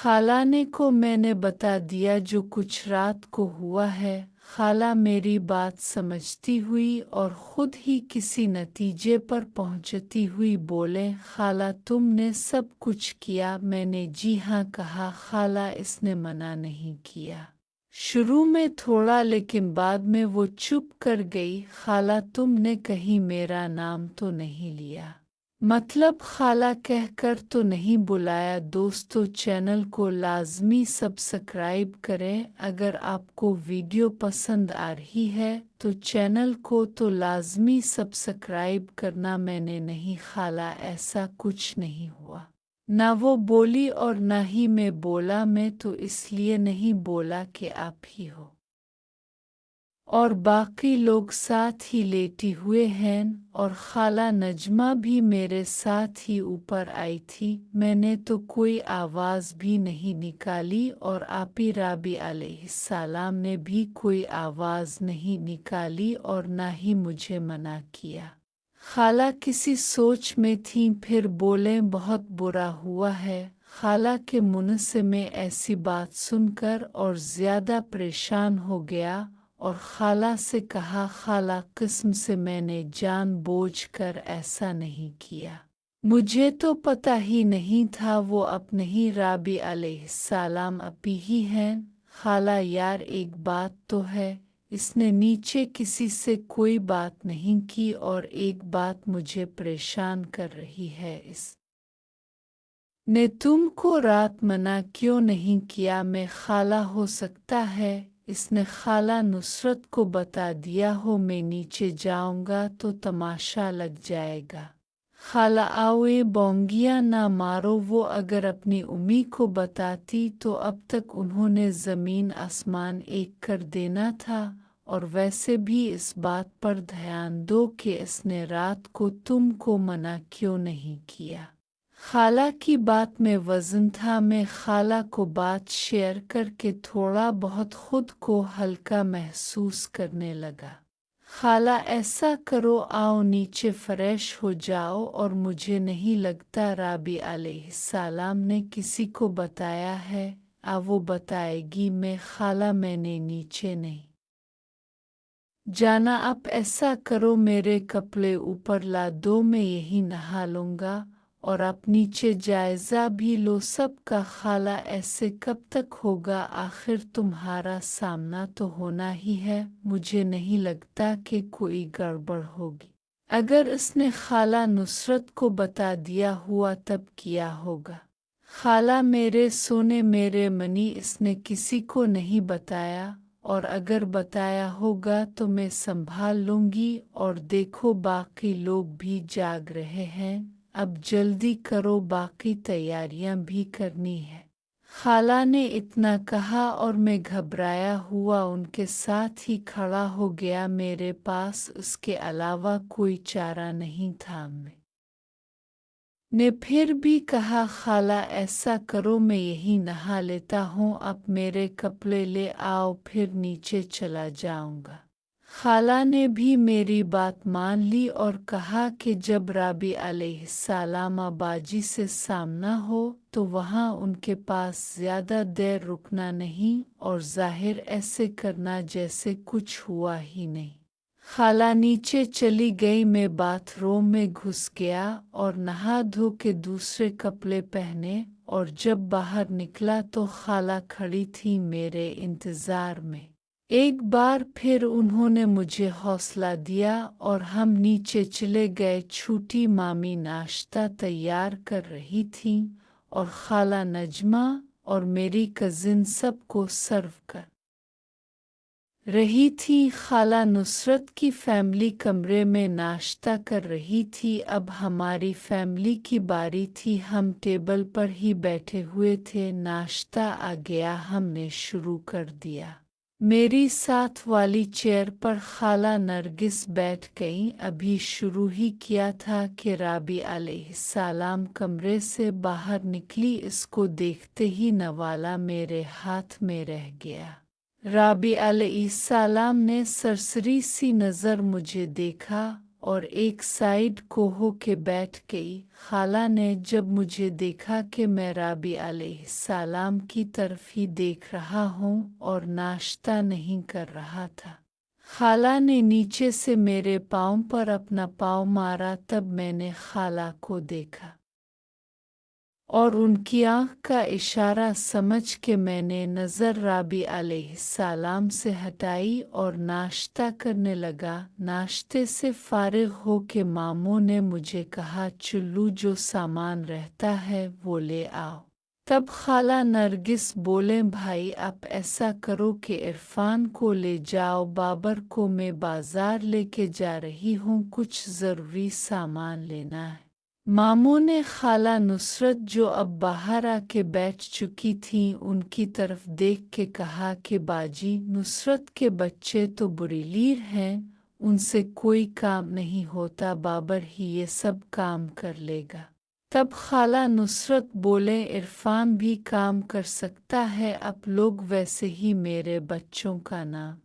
खालाने को मैंने बता दिया जो कुछ रात को हुआ है। खाला मेरी बात समझती हुई और ख़ुद ही किसी नतीजे पर पहुंचती हुई बोले, खाला तुमने सब कुछ किया? मैंने जी हाँ कहा। खाला इसने मना नहीं किया। शुरू में थोड़ा, लेकिन बाद में वो चुप कर गई। खाला तुमने कहीं मेरा नाम तो नहीं लिया? मतलब खाला कहकर तो नहीं बुलाया। दोस्तों, चैनल को लाजमी सब्सक्राइब करें। अगर आपको वीडियो पसंद आ रही है तो चैनल को तो लाजमी सब्सक्राइब करना। मैंने नहीं खाला, ऐसा कुछ नहीं हुआ। ना वो बोली और ना ही मैं बोला। मैं तो इसलिए नहीं बोला कि आप ही हो और बाकी लोग साथ ही लेटी हुए हैं, और खाला नजमा भी मेरे साथ ही ऊपर आई थी। मैंने तो कोई आवाज़ भी नहीं निकाली और आपी राबी अलैहिस्सलाम ने भी कोई आवाज़ नहीं निकाली और ना ही मुझे मना किया। खाला किसी सोच में थीं, फिर बोले, बहुत बुरा हुआ है। खाला के मुंह से मैं ऐसी बात सुनकर और ज़्यादा परेशान हो गया और खाला से कहा, खाला कसम से मैंने जानबूझकर ऐसा नहीं किया। मुझे तो पता ही नहीं था वो अपने ही राबी अलैहिस्सलाम अपी ही हैं। खाला यार एक बात तो है, इसने नीचे किसी से कोई बात नहीं की और एक बात मुझे परेशान कर रही है, इस ने तुमको रात मना क्यों नहीं किया? मैं खाला हो सकता है इसने खाला नुसरत को बता दिया हो मैं नीचे जाऊंगा तो तमाशा लग जाएगा। खाला आओ ये बोंगिया ना मारो। वो अगर अपनी उम्मी को बताती तो अब तक उन्होंने ज़मीन आसमान एक कर देना था। और वैसे भी इस बात पर ध्यान दो कि इसने रात को तुमको मना क्यों नहीं किया। खाला की बात में वज़न था। मैं खाला को बात शेयर करके थोड़ा बहुत खुद को हल्का महसूस करने लगा। खाला ऐसा करो, आओ नीचे फ्रेश हो जाओ। और मुझे नहीं लगता राबी अलैहिस्सलाम ने किसी को बताया है। वो बताएगी। मैं खाला मैंने नीचे नहीं जाना। आप ऐसा करो, मेरे कपड़े ऊपर ला दो, मैं यही नहा लूँगा और आप नीचे जायज़ा भी लो सबका। खाला ऐसे कब तक होगा? आखिर तुम्हारा सामना तो होना ही है। मुझे नहीं लगता कि कोई गड़बड़ होगी। अगर इसने खाला नुसरत को बता दिया हुआ तब किया होगा। खाला मेरे सोने मेरे मनी, इसने किसी को नहीं बताया, और अगर बताया होगा तो मैं संभाल लूँगी। और देखो बाकी लोग भी जाग रहे हैं, अब जल्दी करो, बाकी तैयारियां भी करनी है। खाला ने इतना कहा और मैं घबराया हुआ उनके साथ ही खड़ा हो गया। मेरे पास उसके अलावा कोई चारा नहीं था। ने फिर भी कहा, खाला ऐसा करो, मैं यही नहा लेता हूँ, आप मेरे कपड़े ले आओ, फिर नीचे चला जाऊँगा। खाला ने भी मेरी बात मान ली और कहा कि जब राबी अलैहिस्सलाम बाजी से सामना हो तो वहाँ उनके पास ज़्यादा देर रुकना नहीं और ज़ाहिर ऐसे करना जैसे कुछ हुआ ही नहीं। खाला नीचे चली गई। मैं बाथरूम में घुस गया और नहा धो के दूसरे कपड़े पहने, और जब बाहर निकला तो खाला खड़ी थी मेरे इंतज़ार में। एक बार फिर उन्होंने मुझे हौसला दिया और हम नीचे चले गए। छोटी मामी नाश्ता तैयार कर रही थीं और खाला नजमा और मेरी कज़िन सबको सर्व कर रही थी। खाला नुसरत की फैमिली कमरे में नाश्ता कर रही थी। अब हमारी फैमिली की बारी थी। हम टेबल पर ही बैठे हुए थे। नाश्ता आ गया, हमने शुरू कर दिया। मेरी साथ वाली चेयर पर खाला नरगिस बैठ गईं। अभी शुरू ही किया था कि राबी अलैहिस्सलाम कमरे से बाहर निकली। इसको देखते ही नवाला मेरे हाथ में रह गया। राबी अलैहिस्सलाम ने सरसरी सी नज़र मुझे देखा और एक साइड को हो के बैठ गई। खाला ने जब मुझे देखा कि मैं राबी अलैहिस्सलाम की तरफ ही देख रहा हूँ और नाश्ता नहीं कर रहा था, खाला ने नीचे से मेरे पाँव पर अपना पाँव मारा। तब मैंने खाला को देखा और उनकी आँख का इशारा समझ के मैंने नज़र राबी अलैहिस्सलाम से हटाई और नाश्ता करने लगा। नाश्ते से फारिग हो के मामू ने मुझे कहा, चुल्लू जो सामान रहता है वो ले आओ। तब खाला नरगिस बोले, भाई आप ऐसा करो कि इरफान को ले जाओ, बाबर को मैं बाजार लेके जा रही हूँ, कुछ ज़रूरी सामान लेना है। मामू ने खाला नुसरत जो अब बाहर आके बैठ चुकी थीं उनकी तरफ देख के कहा कि बाजी, नुसरत के बच्चे तो बुरीलीर हैं, उनसे कोई काम नहीं होता, बाबर ही ये सब काम कर लेगा। तब खाला नुसरत बोले, इरफान भी काम कर सकता है, आप लोग वैसे ही मेरे बच्चों का नाम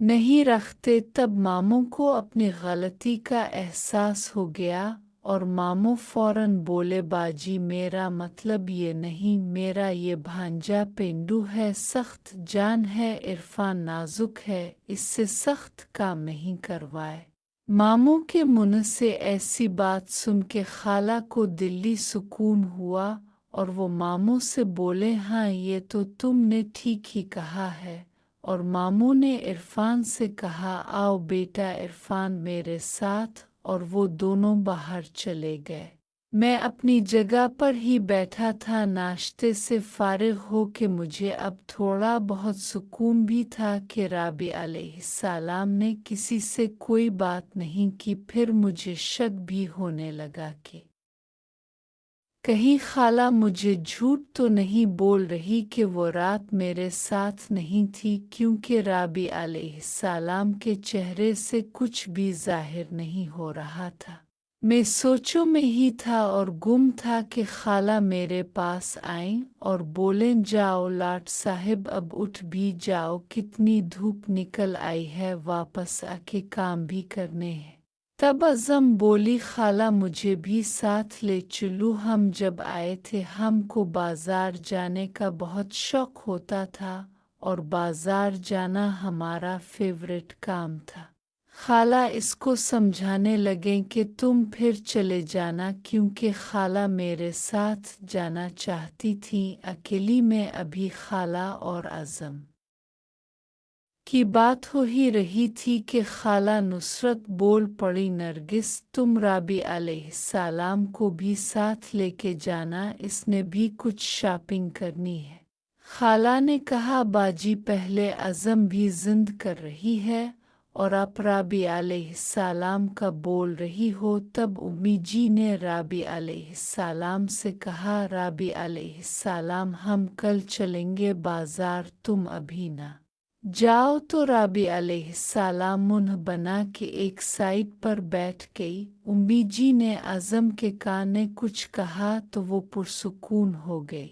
नहीं रखते। तब मामू को अपनी गलती का एहसास हो गया और मामू फौरन बोले, बाजी मेरा मतलब ये नहीं, मेरा ये भांजा पेंडू है, सख्त जान है, इरफान नाजुक है, इससे सख्त काम नहीं करवाए। मामू के मुंह से ऐसी बात सुन के खाला को दिली सुकून हुआ और वो मामू से बोले, हाँ ये तो तुमने ठीक ही कहा है। और मामू ने इरफान से कहा, आओ बेटा इरफान मेरे साथ, और वो दोनों बाहर चले गए। मैं अपनी जगह पर ही बैठा था। नाश्ते से फारिग हो के मुझे अब थोड़ा बहुत सुकून भी था कि राबी अलैहिस्सलाम ने किसी से कोई बात नहीं की। फिर मुझे शक भी होने लगा कि कहीं खाला मुझे झूठ तो नहीं बोल रही कि वो रात मेरे साथ नहीं थी, क्योंकि राबी अलैहिस्सलाम के चेहरे से कुछ भी जाहिर नहीं हो रहा था। मैं सोचों में ही था और गुम था कि खाला मेरे पास आईं और बोलें, जाओ लाट साहिब अब उठ भी जाओ, कितनी धूप निकल आई है, वापस आके काम भी करने हैं। तब अज़म बोली, खाला मुझे भी साथ ले चलो, हम जब आए थे हमको बाजार जाने का बहुत शौक होता था और बाजार जाना हमारा फेवरेट काम था। खाला इसको समझाने लगे कि तुम फिर चले जाना, क्योंकि खाला मेरे साथ जाना चाहती थी। अकेली में अभी खाला और आज़म की बात हो ही रही थी कि खाला नुसरत बोल पड़ी, नरगिस तुम राबी अलैहिस्सलाम को भी साथ लेके जाना, इसने भी कुछ शॉपिंग करनी है। खाला ने कहा, बाजी पहले आज़म भी जिद कर रही है और आप राबी अलैहिस्सलाम का बोल रही हो। तब उम्मी जी ने राबी अलैहिस्सलाम से कहा, राबी अलैहिस्सलाम हम कल चलेंगे बाजार, तुम अभी ना जाओ। तो राबी अलैहिस्सलाम मुंह बना के एक साइड पर बैठ गई। उम्मी जी ने आज़म के कान में कुछ कहा तो वो पुरसुकून हो गई।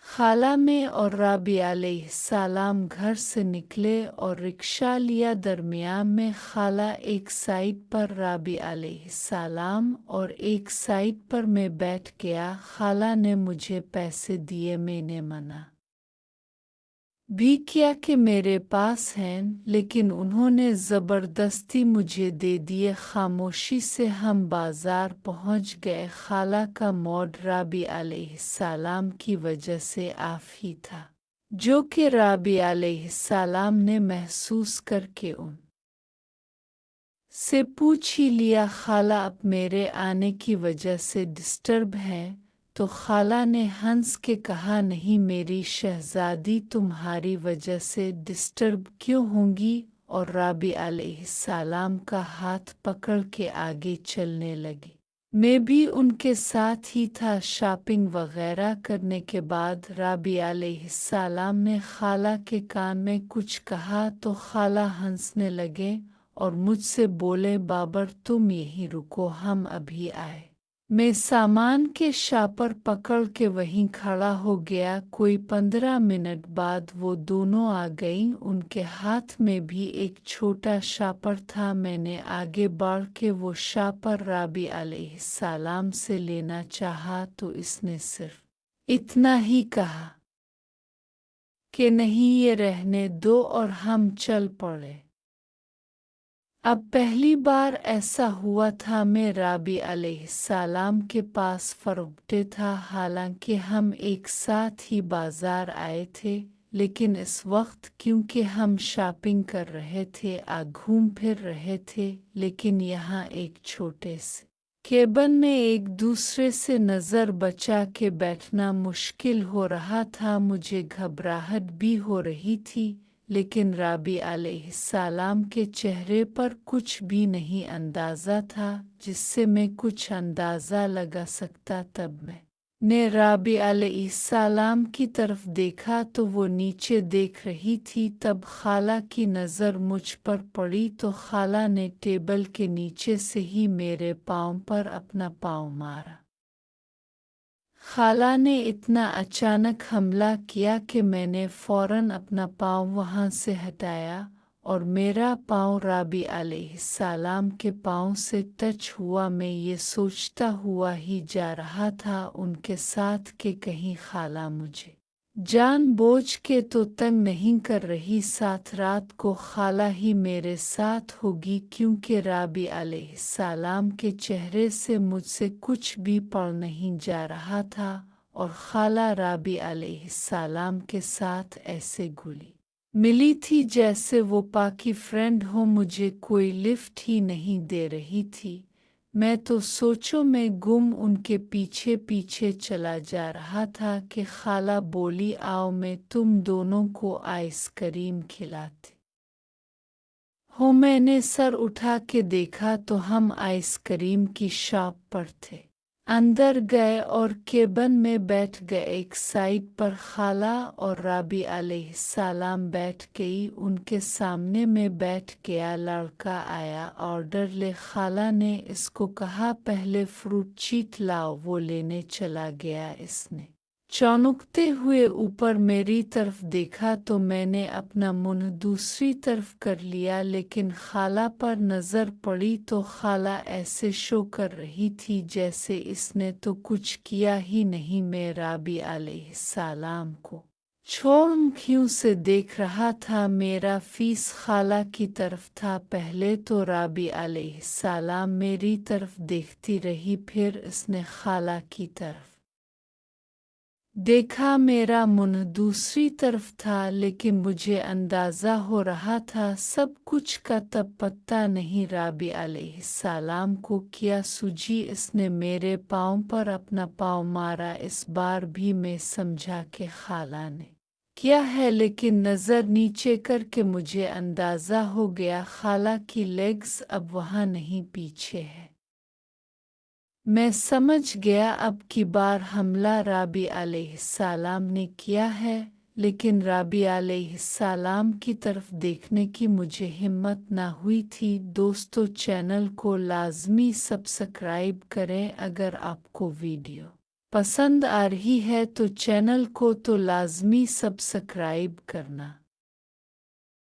खाला में और राबी अलैहिस्सलाम घर से निकले और रिक्शा लिया। दरमियान में खाला एक साइड पर, राबी अलैहिस्सलाम और एक साइड पर मैं बैठ गया। खाला ने मुझे पैसे दिए, मैंने मना भी किया कि मेरे पास हैं, लेकिन उन्होंने ज़बरदस्ती मुझे दे दिए। खामोशी से हम बाजार पहुंच गए। खाला का मूड राबी अलैहिस्सलाम की वजह से ऑफ ही था, जो कि राबी अलैहिस्सलाम ने महसूस करके उन से पूछ ही लिया, खाला अब मेरे आने की वजह से डिस्टर्ब हैं? तो खाला ने हंस के कहा, नहीं मेरी शहजादी, तुम्हारी वजह से डिस्टर्ब क्यों होंगी? और राबी अलैहिस्सलाम का हाथ पकड़ के आगे चलने लगी। मैं भी उनके साथ ही था। शॉपिंग वगैरह करने के बाद राबी अलैहिस्सलाम ने खाला के कान में कुछ कहा तो खाला हंसने लगे और मुझसे बोले, बाबर तुम यहीं रुको, हम अभी आए। मैं सामान के शापर पकड़ के वहीं खड़ा हो गया। कोई 15 मिनट बाद वो दोनों आ गईं। उनके हाथ में भी एक छोटा शापर था। मैंने आगे बढ़ के वो शापर राबी अलैहिस्सलाम से लेना चाहा तो इसने सिर्फ इतना ही कहा कि नहीं, ये रहने दो, और हम चल पड़े। अब पहली बार ऐसा हुआ था। मैं राबी अलैहिस्सलाम के पास फरोख्ते था। हालांकि हम एक साथ ही बाजार आए थे, लेकिन इस वक्त क्योंकि हम शॉपिंग कर रहे थे, घूम फिर रहे थे, लेकिन यहाँ एक छोटे से केबिन में एक दूसरे से नज़र बचा के बैठना मुश्किल हो रहा था। मुझे घबराहट भी हो रही थी, लेकिन राबी अलैहिस्सलाम के चेहरे पर कुछ भी नहीं अंदाज़ा था जिससे मैं कुछ अंदाज़ा लगा सकता। तब मैंने राबी अलैहिस्सलाम की तरफ देखा तो वो नीचे देख रही थी। तब खाला की नज़र मुझ पर पड़ी तो खाला ने टेबल के नीचे से ही मेरे पाँव पर अपना पाँव मारा। खाला ने इतना अचानक हमला किया कि मैंने फ़ौरन अपना पाँव वहाँ से हटाया और मेरा पाँव राबी अलैहिस्सलाम के पाँव से टच हुआ। मैं ये सोचता हुआ ही जा रहा था उनके साथ कि कहीं खाला मुझे जानबूझ के तो तंग नहीं कर रही। साथ रात को खाला ही मेरे साथ होगी, क्योंकि राबी अलैहिस्सलाम के चेहरे से मुझसे कुछ भी पढ़ नहीं जा रहा था और खाला राबी अलैहिस्सलाम के साथ ऐसे घुली मिली थी जैसे वो पाकी फ्रेंड हो। मुझे कोई लिफ्ट ही नहीं दे रही थी। मैं तो सोचों में गुम उनके पीछे पीछे चला जा रहा था कि खाला बोली, आओ मैं तुम दोनों को आइसक्रीम खिलाती हूँ। मैंने सर उठा के देखा तो हम आइसक्रीम की शॉप पर थे। अंदर गए और केबिन में बैठ गए। एक साइड पर खाला और राबी अलैहिस्सलाम बैठ गई। उनके सामने में बैठ गया। लड़का आया, ऑर्डर ले। खाला ने इसको कहा पहले फ्रूट चीट लाओ। वो लेने चला गया। इसने चौंकते हुए ऊपर मेरी तरफ देखा तो मैंने अपना मुंह दूसरी तरफ कर लिया, लेकिन खाला पर नज़र पड़ी तो खाला ऐसे शो कर रही थी जैसे इसने तो कुछ किया ही नहीं। मैं राबी अलैहिस्सलाम को छोंखियों से देख रहा था। मेरा फीस खाला की तरफ था। पहले तो राबी अलैहिस्सलाम मेरी तरफ देखती रही, फिर इसने खाला की तरफ देखा। मेरा मुंह दूसरी तरफ था, लेकिन मुझे अंदाज़ा हो रहा था सब कुछ का। तब पता नहीं राबी अलैहिस्सलाम को क्या सूझी, इसने मेरे पाँव पर अपना पाँव मारा। इस बार भी मैं समझा कि खाला ने क्या है, लेकिन नज़र नीचे करके मुझे अंदाज़ा हो गया खाला की लेग्स अब वहाँ नहीं, पीछे है। मैं समझ गया अब की बार हमला राबी अलैहिस्सलाम ने किया है, लेकिन राबी अलैहिस्सलाम की तरफ देखने की मुझे हिम्मत ना हुई थी। दोस्तों, चैनल को लाजमी सब्सक्राइब करें। अगर आपको वीडियो पसंद आ रही है तो चैनल को तो लाजमी सब्सक्राइब करना।